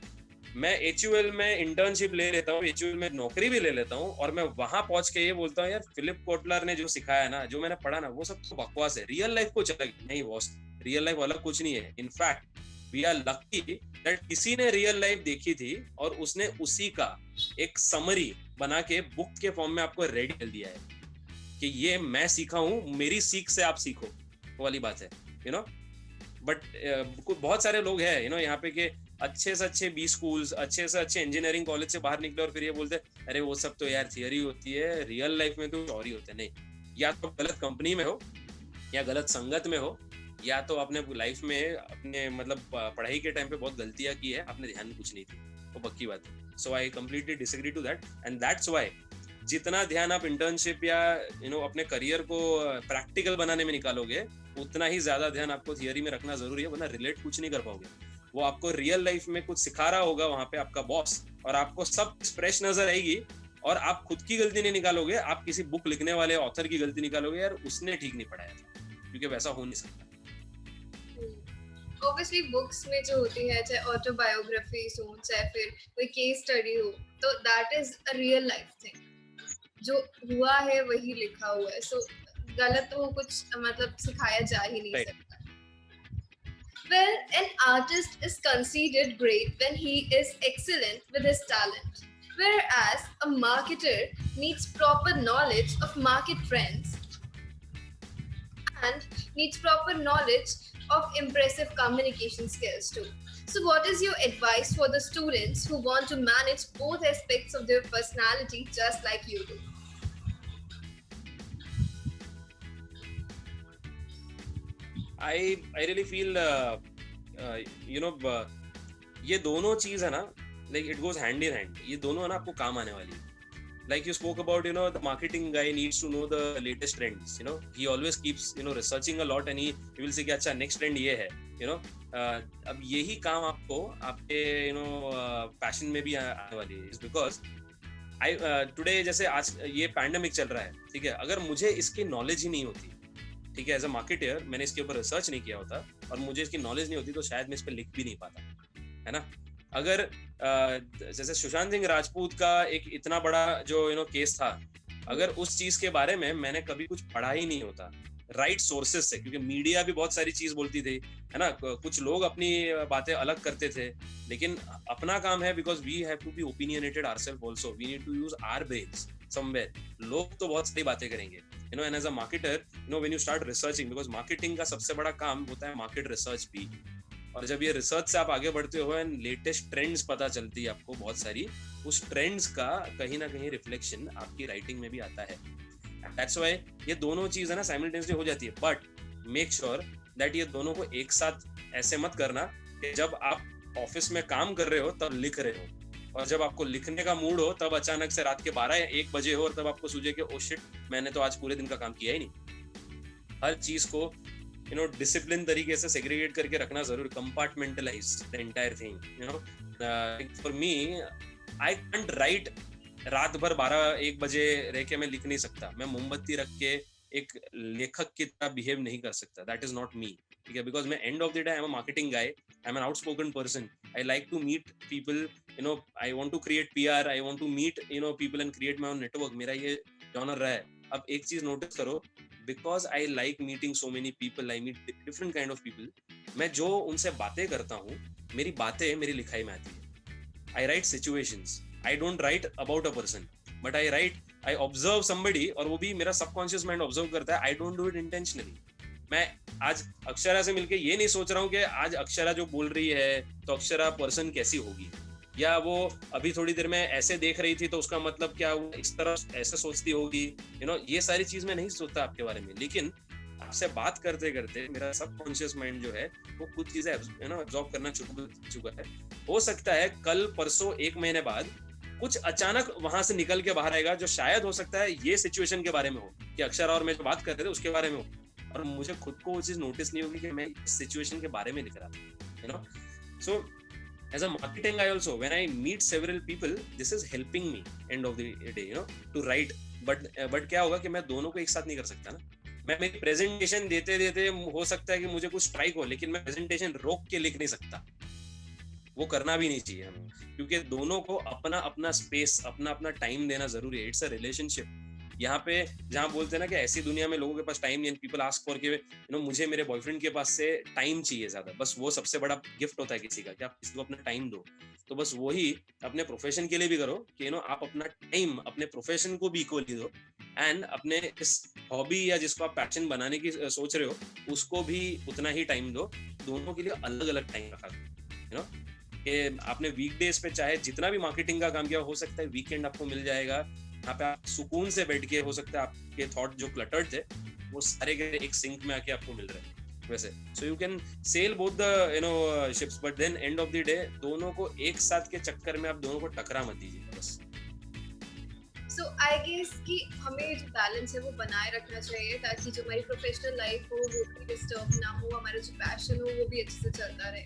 मैं HUL में इंटर्नशिप ले लेता हूँ, HUL में नौकरी भी ले लेता हूँ, और मैं वहां पहुंच के ये बोलता हूँ यार फिलिप कोटलर ने जो सिखाया ना, जो मैंने पढ़ा ना, वो सब तो बकवास है, रियल लाइफ कुछ अलग नहीं. बॉस, रियल लाइफ अलग कुछ नहीं है. In fact we are lucky that किसी ने रियल लाइफ देखी थी और उसने उसी का एक समरी बना के बुक के फॉर्म में आपको रेडी कर दिया है कि ये मैं सीखा हूँ, मेरी सीख से आप सीखो. वो वाली बात है, बट बहुत सारे लोग हैं यहाँ पे कि अच्छे से अच्छे B स्कूल्स, अच्छे से अच्छे इंजीनियरिंग कॉलेज से बाहर निकले और फिर ये बोलते अरे वो सब तो यार थियरी होती है, रियल लाइफ में तो और ही होते. नहीं, या तो गलत कंपनी में हो, या गलत संगत में हो, या तो आपने लाइफ में अपने मतलब पढ़ाई के टाइम पे बहुत गलतियां की है, आपने ध्यान कुछ नहीं थी, वो पक्की बात है. So I completely disagree to that, and that's why जितना ध्यान आप इंटर्नशिप या अपने करियर को प्रैक्टिकल बनाने में निकालोगे, उतना ही ज्यादा ध्यान आपको थियरी में रखना जरूरी है, वरना रिलेट कुछ नहीं कर पाओगे. वो आपको रियल लाइफ में कुछ सिखा रहा होगा वहां पे आपका बॉस, और आपको सब फ्रेश नजर आएगी, और आप खुद की गलती नहीं निकालोगे, आप किसी बुक लिखने वाले ऑथर की गलती निकालोगे, यार उसने ठीक नहीं पढ़ाया था, क्योंकि वैसा हो नहीं सकता. ऑब्वियसली बुक्स में जो होती है, चाहे ऑटोबायोग्राफीज हो, चाहे फिर कोई केस स्टडी हो, तो that is a real life thing, जो हुआ है वही लिखा हुआ है. सो गलत तो कुछ मतलब सिखाया जा ही नहीं Right. सकता. Well, an artist is considered great when he is excellent with his talent, whereas a marketer needs proper knowledge of market trends and needs proper knowledge of impressive communication skills too. So, what is your advice for the students who want to manage both aspects of their personality just like you do? I really feel you know ये दोनों चीज है ना, like it goes hand in hand. ये दोनों है ना आपको काम आने वाली है. Like you spoke about, you know, the marketing guy needs to know the latest trends. You know, he always keeps, you know, researching a lot, and he will say कि अच्छा next trend ये है. You know, अब यही काम आपको आपके you know passion में भी आने वाली है. Is because today जैसे आज ये पैंडेमिक चल रहा है, ठीक है, अगर मुझे इसकी नॉलेज ही नहीं होती, ठीक है, एज अ मार्केटर मैंने इसके ऊपर रिसर्च नहीं किया होता और मुझे इसकी नॉलेज नहीं होती, तो शायद मैं इस पर लिख भी नहीं पाता, है ना. अगर जैसे सुशांत सिंह राजपूत का एक इतना बड़ा जो यू नो केस था, अगर उस चीज के बारे में मैंने कभी कुछ पढ़ा ही नहीं होता राइट सोर्सेज से, क्योंकि मीडिया भी बहुत सारी चीज बोलती थी, है ना, कुछ लोग अपनी बातें अलग करते थे, लेकिन अपना काम है, because we have to be opinionated ourselves also, we need to use our brains somewhere. लोग तो बहुत सारी बातें करेंगे, you know, and as a marketer, you know, when you start researching, because marketing का सबसे बड़ा काम होता है मार्केट रिसर्च भी, और जब ये रिसर्च से आप आगे बढ़ते हो एंड लेटेस्ट ट्रेंड्स पता चलती है आपको बहुत सारी, उस ट्रेंड्स का कहीं ना कहीं रिफ्लेक्शन आपकी राइटिंग में भी आता है. दैट्स व्हाई ये दोनों चीज है ना साइमल्टेनियसली हो जाती है, बट मेक श्योर दैट ये दोनों को एक साथ ऐसे मत करना कि जब आप ऑफिस में काम कर रहे हो तब लिख रहे हो, और जब आपको लिखने का मूड हो तब अचानक से रात के 12 या 1 बजे हो और तब आपको सूझे कि ओ शिट, मैंने तो आज पूरे दिन का काम किया ही नहीं. हर चीज को यू नो डिसिप्लिन तरीके से सेग्रीगेट करके रखना जरूरी, compartmentalise the entire thing, you know. For me I can't write रात भर 12-1 बजे रह के मैं लिख नहीं सकता, मैं मोमबत्ती रख के एक लेखक की तरह बिहेव नहीं कर सकता, दैट इज नॉट मी, ठीक है, बिकॉज मैं end of the day I am a marketing guy, I am an outspoken person, I like to meet people, you know, I want to create PR, I want to meet you know people and create my own network, मेरा ये genre रहा है. अब एक चीज notice करो, because I like meeting so many people, I meet different kind of people, मैं जो उनसे बातें करता हूँ, मेरी बातें मेरी लिखाई में आती है. I write situations, I don't write about a person, but I observe somebody, और वो भी मेरा subconscious mind observe करता है. I don't do it intentionally. मैं आज अक्षरा से मिलके ये नहीं सोच रहा हूँ कि आज अक्षरा जो बोल रही है तो अक्षरा पर्सन कैसी होगी, या वो अभी थोड़ी देर में ऐसे देख रही थी तो उसका मतलब क्या वो इस तरह ऐसे सोचती होगी, यू नो, ये सारी चीज मैं नहीं सोचता आपके बारे में, लेकिन आपसे बात करते करते मेरा सबकॉन्शियस माइंड जो है वो कुछ चीजें यू नो एब्जॉर्ब करना चुका है. हो सकता है कल परसों 1 महीने बाद कुछ अचानक वहां से निकल के बाहर आएगा जो शायद हो सकता है ये सिचुएशन के बारे में हो, कि अक्षरा और मैं जो बात कर रहे थे उसके बारे में हो, और मुझे खुद को वो चीज नोटिस नहीं होगी कि मैं इस सिचुएशन के बारे में लिख रहा था, you know. So as a marketing guy also, when I meet several people, this is helping me end of the day, you know, to write, but क्या होगा कि मैं दोनों को एक साथ नहीं कर सकता ना. मैं मेरी प्रेजेंटेशन देते देते हो सकता है कि मुझे कुछ स्ट्राइक हो, लेकिन मैं प्रेजेंटेशन रोक के लिख नहीं सकता, वो करना भी नहीं चाहिए हमें, क्योंकि दोनों को अपना अपना स्पेस, अपना अपना टाइम देना जरूरी है. It's a relationship. यहाँ पे जहाँ बोलते हैं ना कि ऐसी दुनिया में लोगों के पास टाइम नहीं, people ask for, you know, मुझे मेरे बॉयफ्रेंड के पास से टाइम चाहिए ज्यादा, बस वो सबसे बड़ा गिफ्ट होता है किसी का, कि आप किसी को अपना टाइम दो. तो बस वही अपने प्रोफेशन के लिए भी करो कि यू नो आप अपना टाइम अपने प्रोफेशन को भी इक्वली दो, एंड अपने इस हॉबी या जिसको आप पैशन बनाने की सोच रहे हो उसको भी उतना ही टाइम दो. दोनों के लिए अलग अलग टाइम रखा, यू नो, कि आपने वीकडेज पे चाहे जितना भी मार्केटिंग का काम किया, हो सकता है वीकेंड आपको मिल जाएगा, यहाँ पे आप सुकून से बैठ के, हो सकता है आपके थॉट जो क्लटर्ड थे वो सारे के एक सिंक में आके आपको मिल रहे हैं वैसे. So you can sell both the you know ships, but then end of the day दोनों को एक साथ के चक्कर में आप दोनों को टकरा मत दीजिए बस. सो आई गेस कि हमें जो बैलेंस है वो बनाए रखना चाहिए, ताकि जो हमारी प्रोफेशनल लाइफ हो वो भी डिस्टर्ब ना हो, हमारा जो पैशन हो वो भी अच्छे से चलता रहे.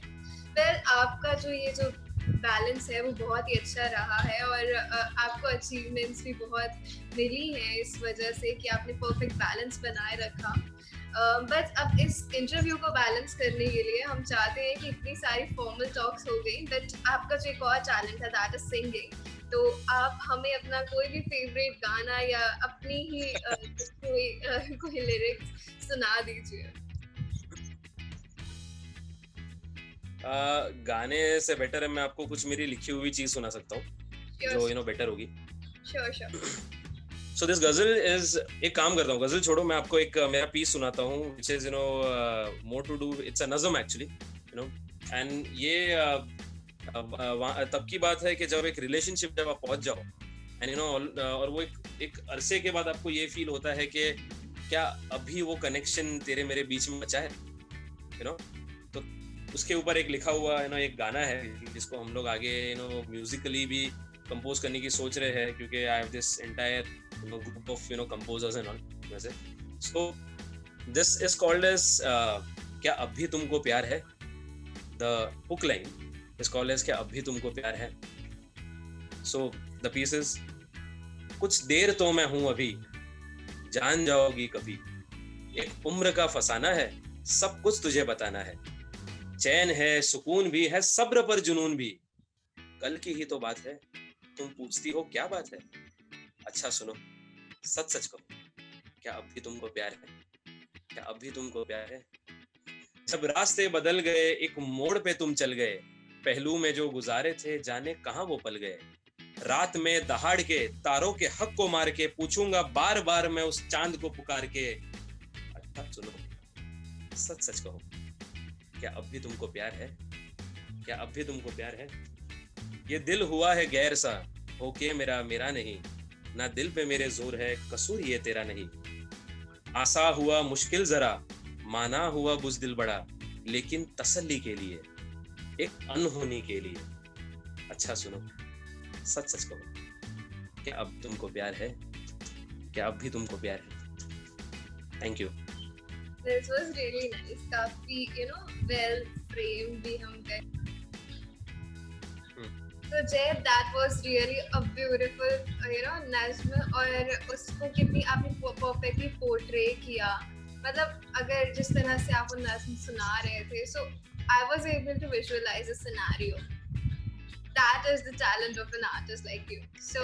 वेल, आपका जो ये जो बैलेंस है वो बहुत ही अच्छा रहा है, और आपको अचीवमेंट्स भी बहुत मिली हैं इस वजह से कि आपने परफेक्ट बैलेंस बनाए रखा. बट अब इस इंटरव्यू को बैलेंस करने के लिए हम चाहते हैं कि इतनी सारी फॉर्मल टॉक्स हो गई, बट आपका जो एक और टैलेंट है दैट इज सिंगिंग, तो आप हमें अपना कोई भी फेवरेट गाना या अपनी ही कोई लिरिक्स सुना दीजिए। गाने से बेटर है मैं आपको कुछ मेरी लिखी हुई चीज सुना सकता हूँ जो बेटर होगी। Sure sure. सो दिस गजल इज, एक काम करता हूँ, गजल छोड़ो, मैं आपको एक मेरा पीस सुनाता हूँ which is more to do, it's a नज़म एक्चुअली, एंड ये तब की बात है कि जब एक रिलेशनशिप जब आप पहुंच जाओ एंड और वो एक अरसे के बाद आपको ये फील होता है कि क्या अभी वो कनेक्शन तेरे मेरे बीच में बचा है, तो उसके ऊपर एक लिखा हुआ एक गाना है जिसको हम लोग आगे म्यूजिकली भी कंपोज करने की सोच रहे हैं, क्योंकि I have this entire group of composers and all वैसे। So this is called as क्या अब भी तुमको प्यार है। The hook line is called as क्या अब भी तुमको प्यार है। सो द पीस इज, कुछ देर तो मैं हूं अभी, जान जाओगी कभी, एक उम्र का फसाना है, सब कुछ तुझे बताना है, चैन है सुकून भी है, सब्र पर जुनून भी, कल की ही तो बात है, तुम पूछती हो क्या बात है, अच्छा सुनो सच सच कहो, क्या अब भी तुमको प्यार है, क्या अब भी तुमको प्यार है। जब रास्ते बदल गए, एक मोड़ पे तुम चल गए, पहलू में जो गुजारे थे जाने कहां वो पल गए, रात में दहाड़ के तारों के हक को मार के, पूछूंगा बार बार मैं उस चांद को पुकार के, अच्छा सुनो सच सच कहो, क्या अब भी तुमको प्यार है, क्या अब भी तुमको प्यार है। ये दिल हुआ है गैर सा, होके मेरा मेरा नहीं, ना दिल पे मेरे जोर है, कसूर ये तेरा नहीं, आसा हुआ मुश्किल जरा, माना हुआ बुज़दिल बड़ा, लेकिन तसल्ली के लिए, एक अनहोनी के लिए, अच्छा सुनो सच सच कहो, क्या अब तुमको प्यार है, क्या अब भी तुमको प्यार है। Thank you. This was really nice. काफी well framed भी हम गए। So Jay, that was really a beautiful नज़्म, और उसको कितनी आपने perfectly portray किया। मतलब अगर जिस तरह से आप वो नज़्म सुना रहे थे, so I was able to visualize a scenario. That is the talent of an artist like you. So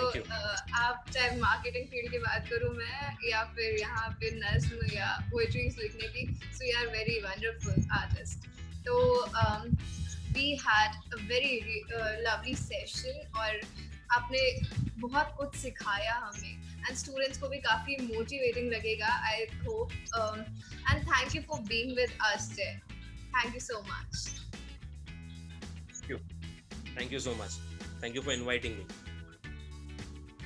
आप चाहे marketing field की बात करूँ मैं, या फिर यहाँ पे नज़्म या poetries लिखने की, so you are very wonderful artist. So we had a very lovely session, और आपने बहुत कुछ सिखाया हमें, and students को भी काफी motivating लगेगा, I hope. And thank you for being with us, Jay. Thank you so much. Thank you so much. Thank you for inviting me.